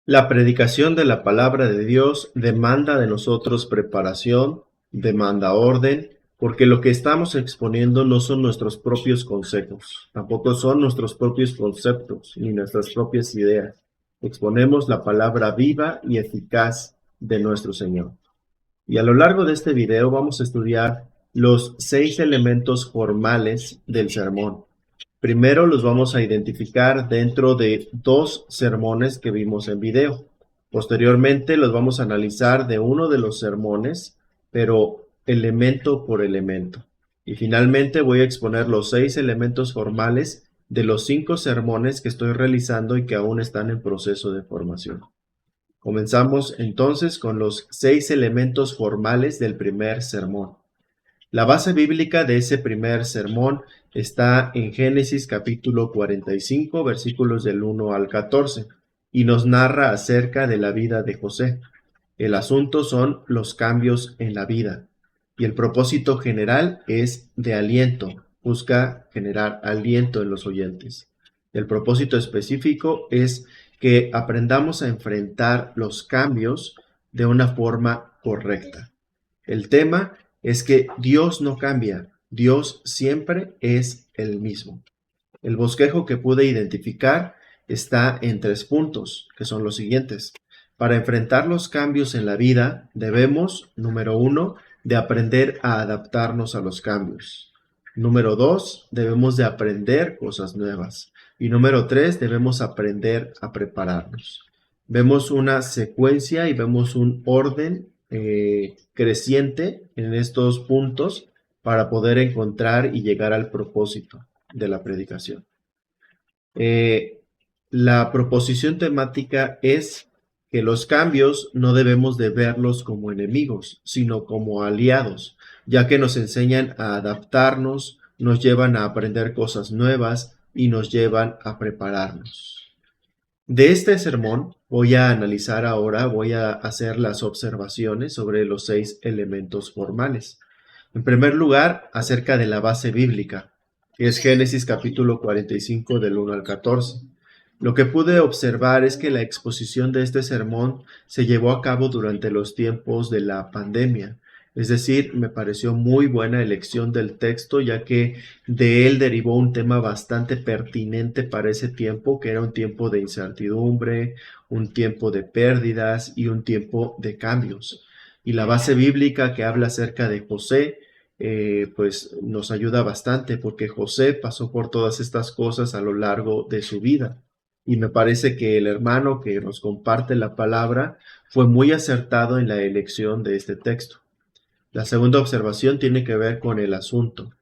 La predicación de la palabra de Dios demanda de nosotros preparación, demanda orden, porque lo que estamos exponiendo no son nuestros propios consejos, tampoco son nuestros propios conceptos ni nuestras propias ideas. Exponemos la palabra viva y eficaz de nuestro Señor. Y a lo largo de este video vamos a estudiar los 6 elementos formales del sermón. Primero los vamos a identificar dentro de 2 sermones que vimos en video. Posteriormente los vamos a analizar de uno de los sermones, pero elemento por elemento. Y finalmente voy a exponer los 6 elementos formales de los 5 sermones que estoy realizando y que aún están en proceso de formación. Comenzamos entonces con los 6 elementos formales del primer sermón. La base bíblica de ese primer sermón está en Génesis capítulo 45, versículos del 1 al 14, y nos narra acerca de la vida de José. El asunto son los cambios en la vida, y el propósito general es de aliento, busca generar aliento en los oyentes. El propósito específico es que aprendamos a enfrentar los cambios de una forma correcta. El tema es que Dios no cambia, Dios siempre es el mismo. El bosquejo que pude identificar está en 3 puntos, que son los siguientes. Para enfrentar los cambios en la vida, debemos, número 1, de aprender a adaptarnos a los cambios. Número 2, debemos de aprender cosas nuevas. Y número 3, debemos aprender a prepararnos. Vemos una secuencia y vemos un orden creciente en estos puntos para poder encontrar y llegar al propósito de la predicación. La proposición temática es que los cambios no debemos de verlos como enemigos, sino como aliados, ya que nos enseñan a adaptarnos, nos llevan a aprender cosas nuevas y nos llevan a prepararnos. De este sermón voy a analizar ahora, voy a hacer las observaciones sobre los 6 elementos formales. En primer lugar, acerca de la base bíblica, que es Génesis capítulo 45 del 1 al 14. Lo que pude observar es que la exposición de este sermón se llevó a cabo durante los tiempos de la pandemia. Es decir, me pareció muy buena elección del texto, ya que de él derivó un tema bastante pertinente para ese tiempo, que era un tiempo de incertidumbre, un tiempo de pérdidas y un tiempo de cambios. Y la base bíblica que habla acerca de José, pues nos ayuda bastante, porque José pasó por todas estas cosas a lo largo de su vida. Y me parece que el hermano que nos comparte la palabra fue muy acertado en la elección de este texto. La segunda observación tiene que ver con el asunto.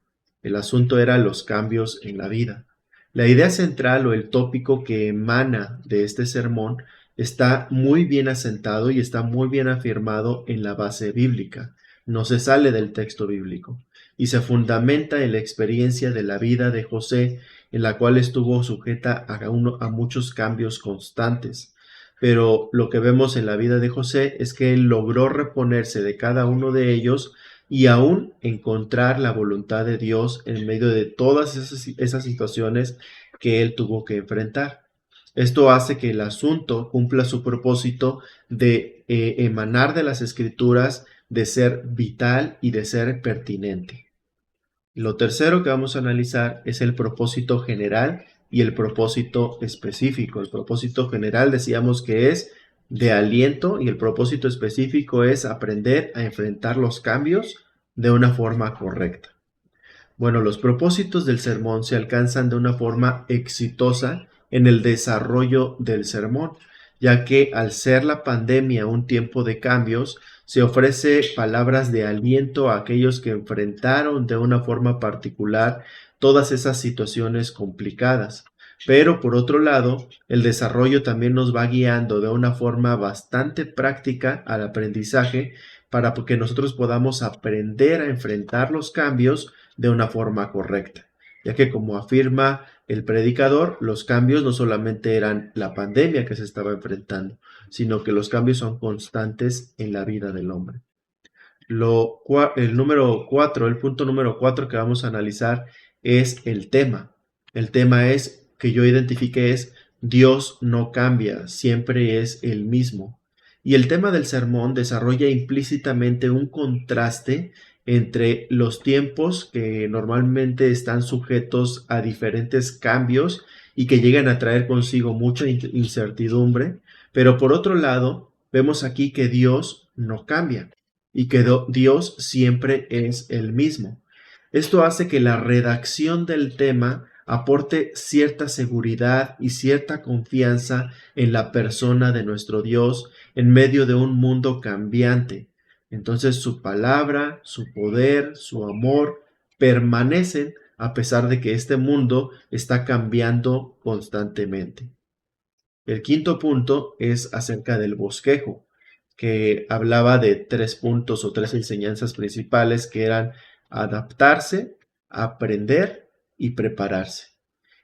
El asunto era los cambios en la vida. La idea central o el tópico que emana de este sermón está muy bien asentado y está muy bien afirmado en la base bíblica. No se sale del texto bíblico y se fundamenta en la experiencia de la vida de José, en la cual estuvo sujeta a muchos cambios constantes. Pero lo que vemos en la vida de José es que él logró reponerse de cada uno de ellos y aún encontrar la voluntad de Dios en medio de todas esas situaciones que él tuvo que enfrentar. Esto hace que el asunto cumpla su propósito de emanar de las escrituras, de ser vital y de ser pertinente. Lo tercero que vamos a analizar es el propósito general y el propósito específico. El propósito general decíamos que es de aliento y el propósito específico es aprender a enfrentar los cambios de una forma correcta. Bueno, los propósitos del sermón se alcanzan de una forma exitosa en el desarrollo del sermón, ya que al ser la pandemia un tiempo de cambios, se ofrece palabras de aliento a aquellos que enfrentaron de una forma particular todas esas situaciones complicadas. Pero por otro lado, el desarrollo también nos va guiando de una forma bastante práctica al aprendizaje para que nosotros podamos aprender a enfrentar los cambios de una forma correcta, ya que como afirma el predicador, los cambios no solamente eran la pandemia que se estaba enfrentando, sino que los cambios son constantes en la vida del hombre. El punto número 4 que vamos a analizar es el tema. El tema es que yo identifique es Dios no cambia, siempre es el mismo. Y el tema del sermón desarrolla implícitamente un contraste entre los tiempos que normalmente están sujetos a diferentes cambios y que llegan a traer consigo mucha incertidumbre, pero por otro lado, vemos aquí que Dios no cambia y que Dios siempre es el mismo. Esto hace que la redacción del tema aporte cierta seguridad y cierta confianza en la persona de nuestro Dios en medio de un mundo cambiante. Entonces su palabra, su poder, su amor permanecen a pesar de que este mundo está cambiando constantemente. El quinto punto es acerca del bosquejo, que hablaba de 3 puntos o 3 enseñanzas principales que eran adaptarse, aprender y prepararse.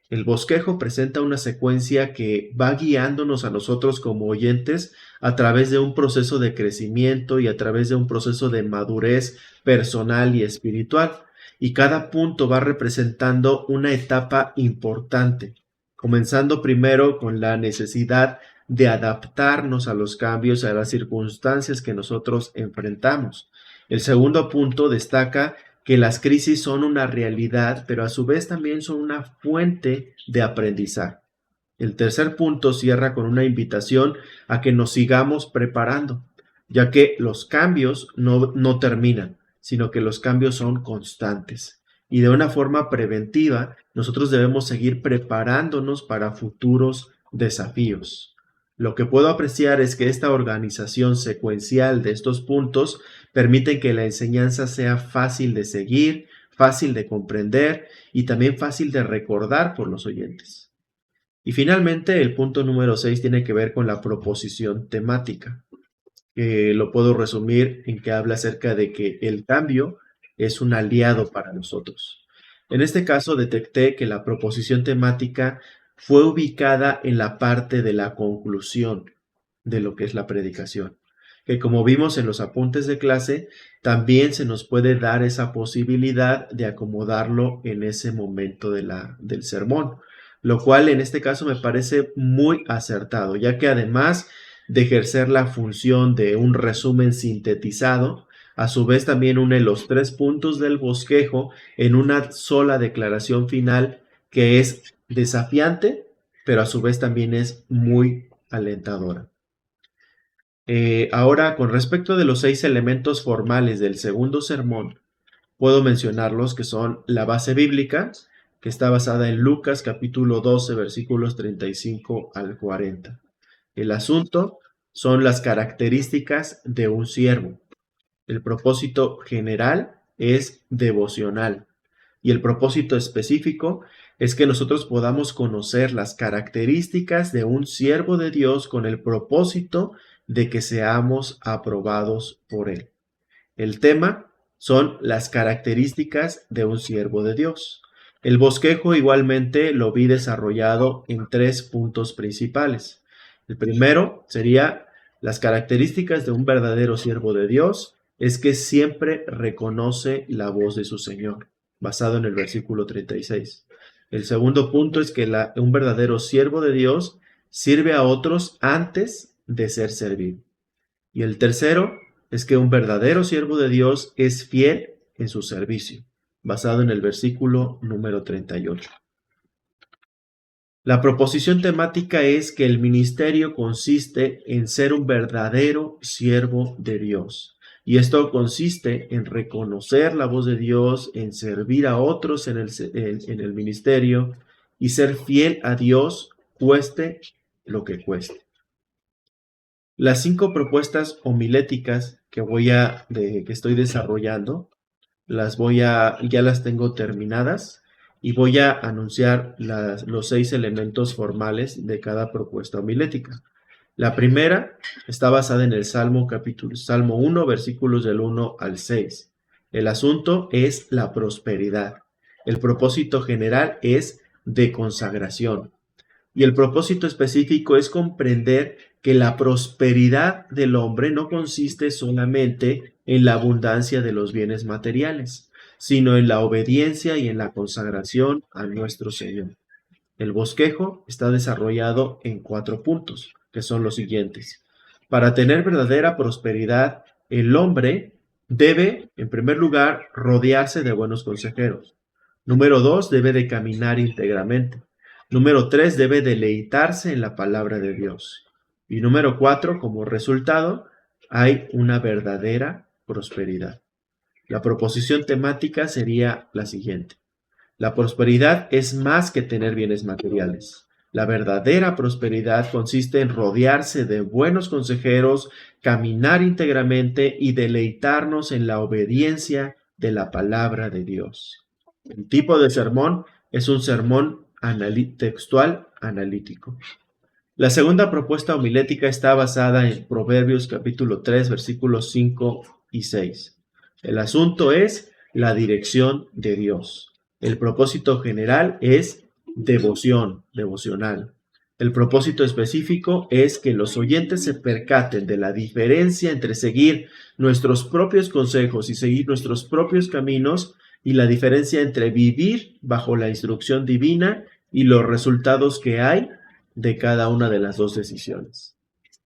El bosquejo presenta una secuencia que va guiándonos a nosotros como oyentes a través de un proceso de crecimiento y a través de un proceso de madurez personal y espiritual. Y cada punto va representando una etapa importante, comenzando primero con la necesidad de adaptarnos a los cambios, a las circunstancias que nosotros enfrentamos. El segundo punto destaca que las crisis son una realidad, pero a su vez también son una fuente de aprendizaje. El tercer punto cierra con una invitación a que nos sigamos preparando, ya que los cambios no terminan, sino que los cambios son constantes. Y de una forma preventiva, nosotros debemos seguir preparándonos para futuros desafíos. Lo que puedo apreciar es que esta organización secuencial de estos puntos permite que la enseñanza sea fácil de seguir, fácil de comprender y también fácil de recordar por los oyentes. Y finalmente, el punto número 6 tiene que ver con la proposición temática. Lo puedo resumir en que habla acerca de que el cambio es un aliado para nosotros. En este caso, detecté que la proposición temática fue ubicada en la parte de la conclusión de lo que es la predicación, que como vimos en los apuntes de clase, también se nos puede dar esa posibilidad de acomodarlo en ese momento del sermón, lo cual en este caso me parece muy acertado, ya que además de ejercer la función de un resumen sintetizado, a su vez también une los 3 puntos del bosquejo en una sola declaración final que es desafiante, pero a su vez también es muy alentadora. Ahora, con respecto de los 6 elementos formales del segundo sermón, puedo mencionarlos que son la base bíblica, que está basada en Lucas capítulo 12, versículos 35 al 40. El asunto son las características de un siervo. El propósito general es devocional y el propósito específico es que nosotros podamos conocer las características de un siervo de Dios con el propósito de que seamos aprobados por él. El tema son las características de un siervo de Dios. El bosquejo igualmente lo vi desarrollado en 3 puntos principales. El primero sería las características de un verdadero siervo de Dios es que siempre reconoce la voz de su Señor, basado en el versículo 36. El segundo punto es que un verdadero siervo de Dios sirve a otros antes de ser servido. Y el tercero es que un verdadero siervo de Dios es fiel en su servicio, basado en el versículo número 38. La proposición temática es que el ministerio consiste en ser un verdadero siervo de Dios. Y esto consiste en reconocer la voz de Dios, en servir a otros en el ministerio y ser fiel a Dios, cueste lo que cueste. Las 5 propuestas homiléticas que estoy desarrollando, ya las tengo terminadas y voy a anunciar los 6 elementos formales de cada propuesta homilética. La primera está basada en el Salmo 1, versículos del 1 al 6. El asunto es la prosperidad. El propósito general es de consagración. Y el propósito específico es comprender que la prosperidad del hombre no consiste solamente en la abundancia de los bienes materiales, sino en la obediencia y en la consagración a nuestro Señor. El bosquejo está desarrollado en 4 puntos, que son los siguientes. Para tener verdadera prosperidad, el hombre debe, en primer lugar, rodearse de buenos consejeros. Número 2, debe de caminar íntegramente. Número 3, debe deleitarse en la palabra de Dios. Y número 4, como resultado, hay una verdadera prosperidad. La proposición temática sería la siguiente. La prosperidad es más que tener bienes materiales. La verdadera prosperidad consiste en rodearse de buenos consejeros, caminar íntegramente y deleitarnos en la obediencia de la palabra de Dios. El tipo de sermón es un sermón textual analítico. La segunda propuesta homilética está basada en Proverbios capítulo 3, versículos 5 y 6. El asunto es la dirección de Dios. El propósito general es devocional. El propósito específico es que los oyentes se percaten de la diferencia entre seguir nuestros propios consejos y seguir nuestros propios caminos y la diferencia entre vivir bajo la instrucción divina y los resultados que hay de cada una de las dos decisiones.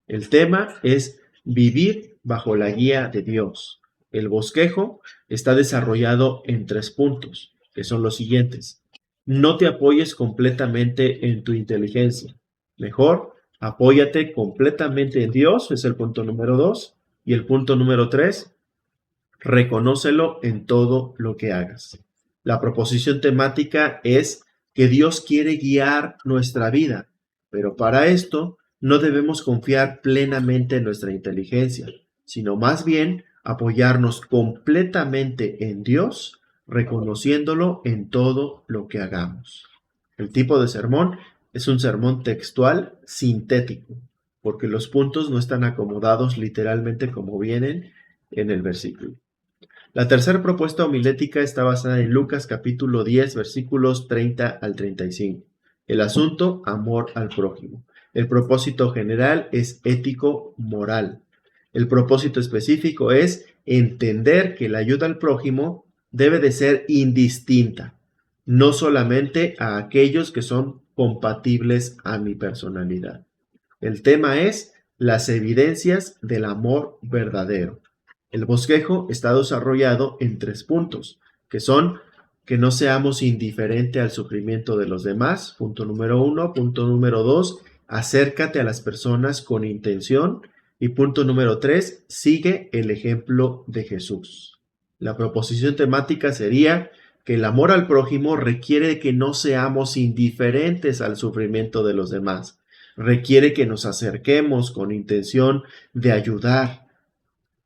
El tema es vivir bajo la guía de Dios. El bosquejo está desarrollado en 3 puntos, que son los siguientes. No te apoyes completamente en tu inteligencia. Mejor, apóyate completamente en Dios, es el punto número 2. Y el punto número 3, reconócelo en todo lo que hagas. La proposición temática es que Dios quiere guiar nuestra vida, pero para esto no debemos confiar plenamente en nuestra inteligencia, sino más bien apoyarnos completamente en Dios, reconociéndolo en todo lo que hagamos. El tipo de sermón es un sermón textual sintético, porque los puntos no están acomodados literalmente como vienen en el versículo. La tercera propuesta homilética está basada en Lucas capítulo 10, versículos 30 al 35. El asunto, amor al prójimo. El propósito general es ético-moral. El propósito específico es entender que la ayuda al prójimo debe de ser indistinta, no solamente a aquellos que son compatibles a mi personalidad. El tema es las evidencias del amor verdadero. El bosquejo está desarrollado en 3 puntos, que son que no seamos indiferentes al sufrimiento de los demás, punto número 1, punto número 2, acércate a las personas con intención y punto número 3, sigue el ejemplo de Jesús. La proposición temática sería que el amor al prójimo requiere que no seamos indiferentes al sufrimiento de los demás, requiere que nos acerquemos con intención de ayudar.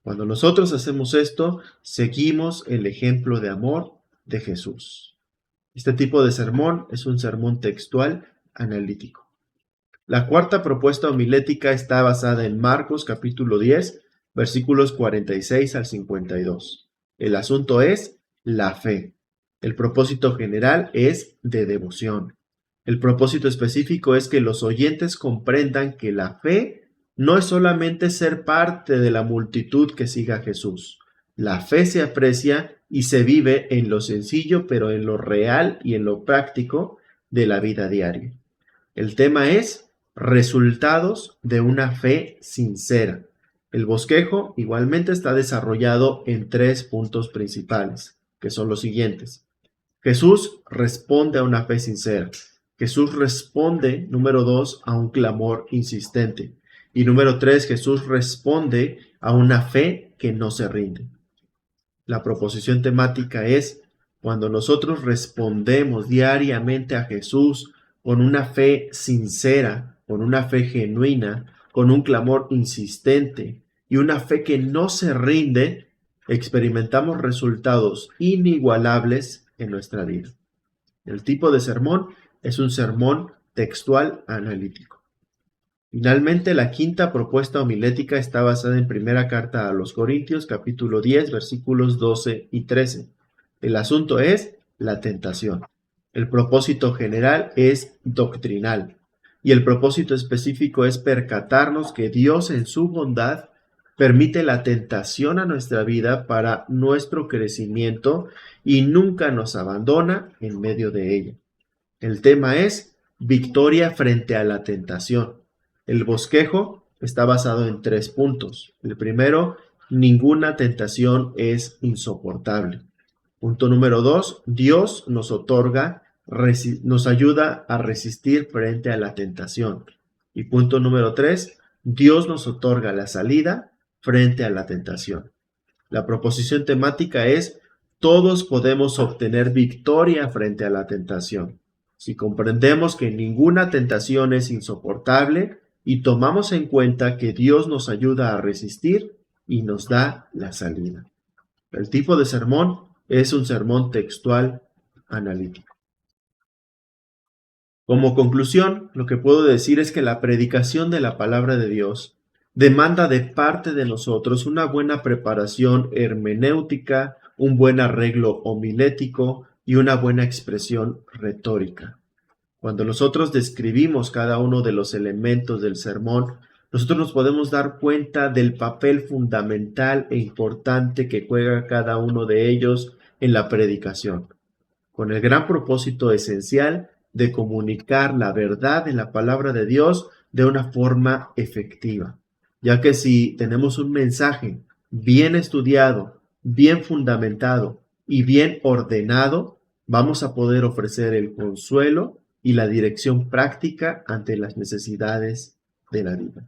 Cuando nosotros hacemos esto, seguimos el ejemplo de amor de Jesús. Este tipo de sermón es un sermón textual analítico. La cuarta propuesta homilética está basada en Marcos capítulo 10, versículos 46 al 52. El asunto es la fe. El propósito general es de devoción. El propósito específico es que los oyentes comprendan que la fe no es solamente ser parte de la multitud que siga a Jesús. La fe se aprecia y se vive en lo sencillo, pero en lo real y en lo práctico de la vida diaria. El tema es resultados de una fe sincera. El bosquejo igualmente está desarrollado en 3 puntos principales, que son los siguientes. Jesús responde a una fe sincera. Jesús responde, número 2, a un clamor insistente. Y número 3, Jesús responde a una fe que no se rinde. La proposición temática es cuando nosotros respondemos diariamente a Jesús con una fe sincera, con una fe genuina, con un clamor insistente y una fe que no se rinde, experimentamos resultados inigualables en nuestra vida. El tipo de sermón es un sermón textual analítico. Finalmente, la quinta propuesta homilética está basada en primera carta a los Corintios, capítulo 10, versículos 12 y 13. El asunto es la tentación. El propósito general es doctrinal y el propósito específico es percatarnos que Dios en su bondad permite la tentación a nuestra vida para nuestro crecimiento y nunca nos abandona en medio de ella. El tema es victoria frente a la tentación. El bosquejo está basado en 3 puntos. El primero, ninguna tentación es insoportable. Punto número 2, Dios nos nos ayuda a resistir frente a la tentación. Y punto número 3, Dios nos otorga la salida frente a la tentación. La proposición temática es: todos podemos obtener victoria frente a la tentación. Si comprendemos que ninguna tentación es insoportable y tomamos en cuenta que Dios nos ayuda a resistir y nos da la salida. El tipo de sermón es un sermón textual analítico. Como conclusión, lo que puedo decir es que la predicación de la palabra de Dios demanda de parte de nosotros una buena preparación hermenéutica, un buen arreglo homilético y una buena expresión retórica. Cuando nosotros describimos cada uno de los elementos del sermón, nosotros nos podemos dar cuenta del papel fundamental e importante que juega cada uno de ellos en la predicación, con el gran propósito esencial de comunicar la verdad de la palabra de Dios de una forma efectiva, ya que si tenemos un mensaje bien estudiado, bien fundamentado y bien ordenado, vamos a poder ofrecer el consuelo y la dirección práctica ante las necesidades de la vida.